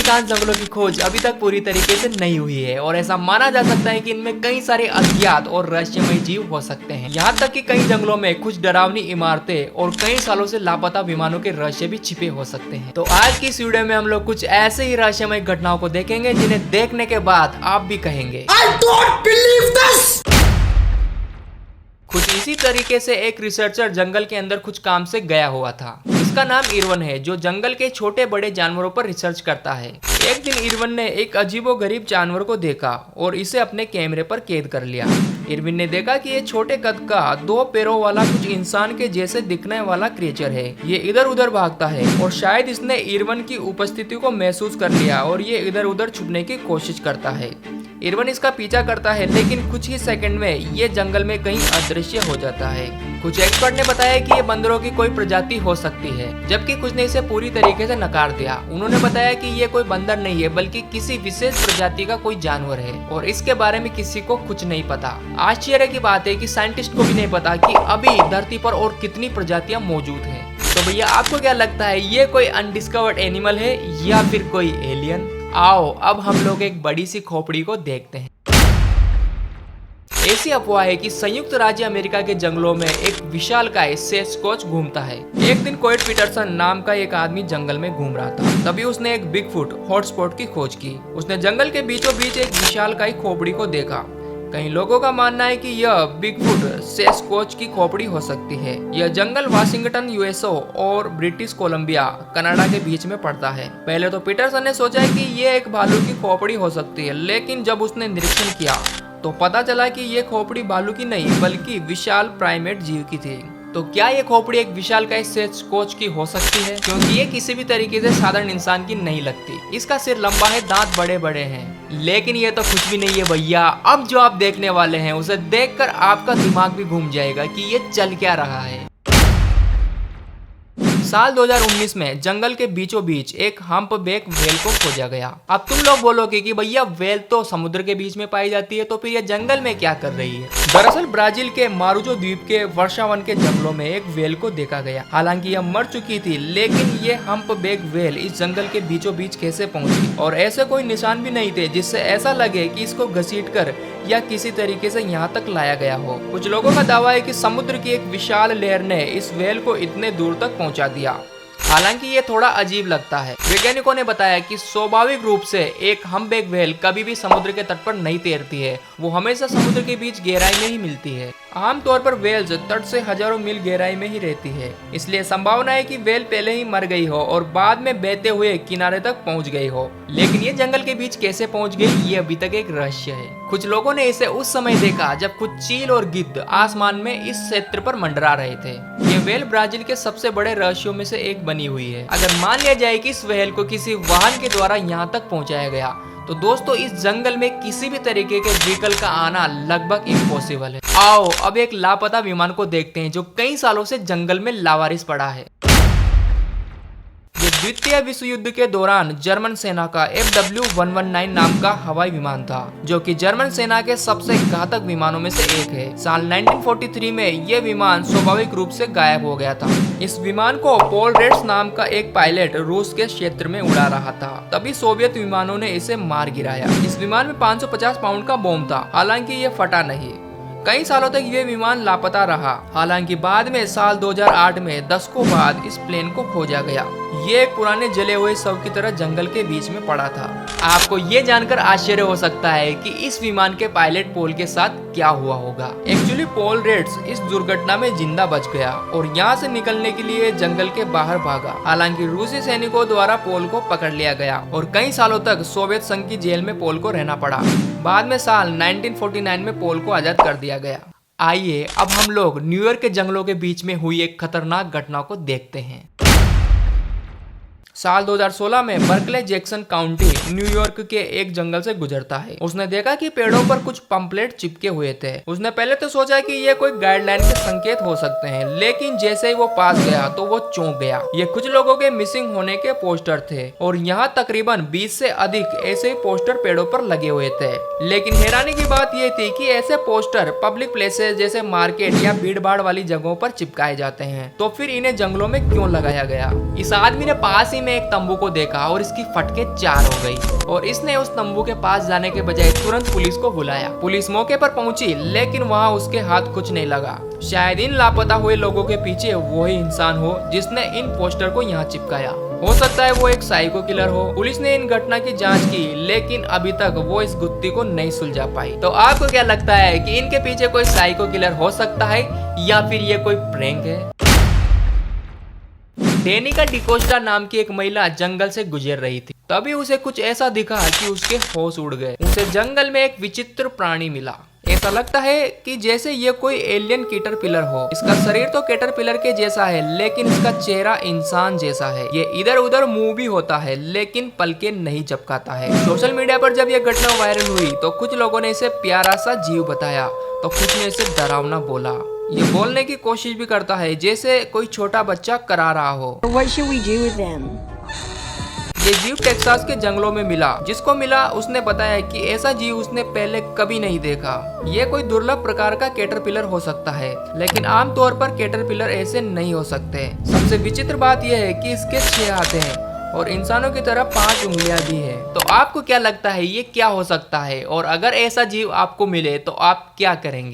अधिकांश जंगलों की खोज अभी तक पूरी तरीके से नहीं हुई है और ऐसा माना जा सकता है कि इनमें कई सारे अज्ञात और रहस्यमय जीव हो सकते हैं। यहाँ तक कि कई जंगलों में कुछ डरावनी इमारतें और कई सालों से लापता विमानों के रहस्य भी छिपे हो सकते हैं। तो आज की इस वीडियो में हम लोग कुछ ऐसे ही रहस्यमय घटनाओं को देखेंगे जिन्हें देखने के बाद आप भी कहेंगे I don't believe this! कुछ इसी तरीके से एक रिसर्चर जंगल के अंदर कुछ काम से गया हुआ था। इसका नाम इरवन है, जो जंगल के छोटे बड़े जानवरों पर रिसर्च करता है। एक दिन इरवन ने एक अजीबोगरीब जानवर को देखा और इसे अपने कैमरे पर कैद कर लिया। इरविन ने देखा कि ये छोटे कद का 2 पैरों वाला कुछ इंसान के जैसे दिखने वाला क्रिएचर है। ये इधर उधर भागता है और शायद इसने इरवन की उपस्थिति को महसूस कर लिया और ये इधर उधर छुपने की कोशिश करता है। इरवन इसका पीछा करता है, लेकिन कुछ ही सेकंड में ये जंगल में कहीं अदृश्य हो जाता है। कुछ एक्सपर्ट ने बताया कि ये बंदरों की कोई प्रजाति हो सकती है, जबकि कुछ ने इसे पूरी तरीके से नकार दिया। उन्होंने बताया कि ये कोई बंदर नहीं है, बल्कि किसी विशेष प्रजाति का कोई जानवर है और इसके बारे में किसी को कुछ नहीं पता। आश्चर्य की बात है कि साइंटिस्ट को भी नहीं पता कि अभी धरती पर और कितनी प्रजातियां मौजूद हैं। तो भैया आपको क्या लगता है, ये कोई अनडिस्कवर्ड एनिमल है या फिर कोई एलियन? आओ अब हम लोग एक बड़ी सी खोपड़ी को देखते हैं। ऐसी अफवाह है कि संयुक्त राज्य अमेरिका के जंगलों में एक विशालकाय सेस्क्वॉच घूमता है। एक दिन कोएट पीटरसन नाम का एक आदमी जंगल में घूम रहा था, तभी उसने एक बिगफुट हॉटस्पॉट की खोज की। उसने जंगल के बीचों बीच एक विशालकाय खोपड़ी को देखा। कई लोगों का मानना है कि यह बिगफुट सेस्क्वॉच की खोपड़ी हो सकती है। यह जंगल वाशिंगटन यूएसए और ब्रिटिश कोलंबिया कनाडा के बीच में पड़ता है। पहले तो पीटरसन ने सोचा कि यह एक भालू की खोपड़ी हो सकती है, लेकिन जब उसने निरीक्षण किया तो पता चला कि यह खोपड़ी भालू की नहीं बल्कि विशाल प्राइमेट जीव की थी। तो क्या ये खोपड़ी एक विशालकाय सेस्क्वॉच की हो सकती है? क्योंकि ये किसी भी तरीके से साधारण इंसान की नहीं लगती। इसका सिर लंबा है, दांत बड़े बड़े हैं, लेकिन ये तो कुछ भी नहीं है भैया। अब जो आप देखने वाले हैं उसे देखकर आपका दिमाग भी घूम जाएगा कि ये चल क्या रहा है। साल 2019 में जंगल के बीचों बीच एक हम्पबैक व्हेल को खोजा गया। अब तुम लोग बोलोगे कि भैया व्हेल तो समुद्र के बीच में पाई जाती है, तो फिर ये जंगल में क्या कर रही है? दरअसल ब्राजील के मारुजो द्वीप के वर्षावन के जंगलों में एक व्हेल को देखा गया। हालांकि यह मर चुकी थी, लेकिन ये हम्पबैक व्हेल इस जंगल के बीचों बीच कैसे पहुंची? और ऐसे कोई निशान भी नहीं थे जिससे ऐसा लगे कि इसको घसीटकर या किसी तरीके से यहाँ तक लाया गया हो। कुछ लोगों का दावा है कि समुद्र की एक विशाल लहर ने इस व्हेल को इतने दूर तक पहुंचा दिया। हालांकि ये थोड़ा अजीब लगता है। वैज्ञानिकों ने बताया कि स्वाभाविक रूप से एक हम्पबैक व्हेल कभी भी समुद्र के तट पर नहीं तैरती है, वो हमेशा समुद्र के बीच गहराई में ही मिलती है। आमतौर पर व्हेल्स तट से हजारों मील गहराई में ही रहती है, इसलिए संभावना है कि व्हेल पहले ही मर गई हो और बाद में बहते हुए किनारे तक पहुंच गई हो। लेकिन ये जंगल के बीच कैसे पहुंच गई, ये अभी तक एक रहस्य है। कुछ लोगों ने इसे उस समय देखा जब कुछ चील और गिद्ध आसमान में इस क्षेत्र पर मंडरा रहे थे। ये व्हेल ब्राजील के सबसे बड़े रहस्यों में से एक बनी हुई है। अगर मान लिया जाए कि इस व्हेल को किसी वाहन के द्वारा यहाँ तक पहुँचाया गया, तो दोस्तों इस जंगल में किसी भी तरीके के व्हीकल का आना लगभग इम्पॉसिबल है। आओ अब एक लापता विमान को देखते हैं जो कई सालों से जंगल में लावारिस पड़ा है। ये द्वितीय विश्व युद्ध के दौरान जर्मन सेना का FW-119 नाम का हवाई विमान था, जो कि जर्मन सेना के सबसे घातक विमानों में से एक है। साल 1943 में यह विमान स्वाभाविक रूप से गायब हो गया था। इस विमान को पॉल रेट्स नाम का एक पायलट रूस के क्षेत्र में उड़ा रहा था, तभी सोवियत विमानों ने इसे मार गिराया। इस विमान में 550 पाउंड का बम था, हालांकि ये फटा नहीं। कई सालों तक ये विमान लापता रहा। हालांकि बाद में साल 2008 में दशकों बाद इस प्लेन को खोजा गया। ये एक पुराने जले हुए शव की तरह जंगल के बीच में पड़ा था। आपको ये जानकर आश्चर्य हो सकता है कि इस विमान के पायलट पॉल के साथ क्या हुआ होगा। एक्चुअली पॉल रेट्स इस दुर्घटना में जिंदा बच गया और यहाँ से निकलने के लिए जंगल के बाहर भागा। हालांकि रूसी सैनिकों द्वारा पॉल को पकड़ लिया गया और कई सालों तक सोवियत संघ की जेल में पॉल को रहना पड़ा। बाद में साल 1949 में पॉल को आजाद कर दिया गया। आइए अब हम लोग न्यूयॉर्क के जंगलों के बीच में हुई एक खतरनाक घटना को देखते हैं। साल 2016 में बर्कले जैक्सन काउंटी न्यूयॉर्क के एक जंगल से गुजरता है। उसने देखा कि पेड़ों पर कुछ पंपलेट चिपके हुए थे। उसने पहले तो सोचा कि ये कोई गाइडलाइन के संकेत हो सकते हैं, लेकिन जैसे ही वो पास गया तो वो चौंक गया। ये कुछ लोगों के मिसिंग होने के पोस्टर थे और यहाँ तकरीबन 20 से अधिक ऐसे पोस्टर पेड़ों पर लगे हुए थे। लेकिन हैरानी की बात ये थी कि ऐसे पोस्टर पब्लिक प्लेसेस जैसे मार्केट या भीड़ भाड़ वाली जगहों पर चिपकाए जाते हैं, तो फिर इन्हें जंगलों में क्यों लगाया गया? इस आदमी ने पास ही में एक तंबू को देखा और इसकी फटके 4 हो गई और इसने उस तंबू के पास जाने के बजाय तुरंत पुलिस को बुलाया। पुलिस मौके पर पहुंची लेकिन वहां उसके हाथ कुछ नहीं लगा। शायद इन लापता हुए लोगों के पीछे वही इंसान हो जिसने इन पोस्टर को यहाँ चिपकाया। हो सकता है वो एक साइको किलर हो। पुलिस ने इन घटना की जांच की लेकिन अभी तक वो इस गुत्थी को नहीं सुलझा पाई। तो आपको क्या लगता है कि इनके पीछे कोई साइको किलर हो सकता है या फिर ये कोई प्रैंक है? डेनिका डिकोस्टा नाम की एक महिला जंगल से गुजर रही थी। तभी उसे कुछ ऐसा दिखा कि उसके होश उड़ गए। उसे जंगल में एक विचित्र प्राणी मिला। ऐसा लगता है कि जैसे ये कोई एलियन कैटरपिलर हो। इसका शरीर तो कैटरपिलर के जैसा है लेकिन इसका चेहरा इंसान जैसा है। ये इधर उधर मूव भी होता है लेकिन पलके नहीं झपकाता है। सोशल मीडिया पर जब ये घटना वायरल हुई तो कुछ लोगों ने इसे प्यारा सा जीव बताया तो कुछ ने इसे डरावना बोला। ये बोलने की कोशिश भी करता है जैसे कोई छोटा बच्चा करा रहा हो। What should we do with them? ये जीव टेक्सास के जंगलों में मिला। जिसको मिला उसने बताया कि ऐसा जीव उसने पहले कभी नहीं देखा। ये कोई दुर्लभ प्रकार का कैटरपिलर हो सकता है लेकिन आमतौर पर कैटरपिलर ऐसे नहीं हो सकते। सबसे विचित्र बात यह है कि इसके 6 हाथ हैं और इंसानों की तरह 5 उंगलियां भी है। तो आपको क्या लगता है ये क्या हो सकता है और अगर ऐसा जीव आपको मिले तो आप क्या करेंगे?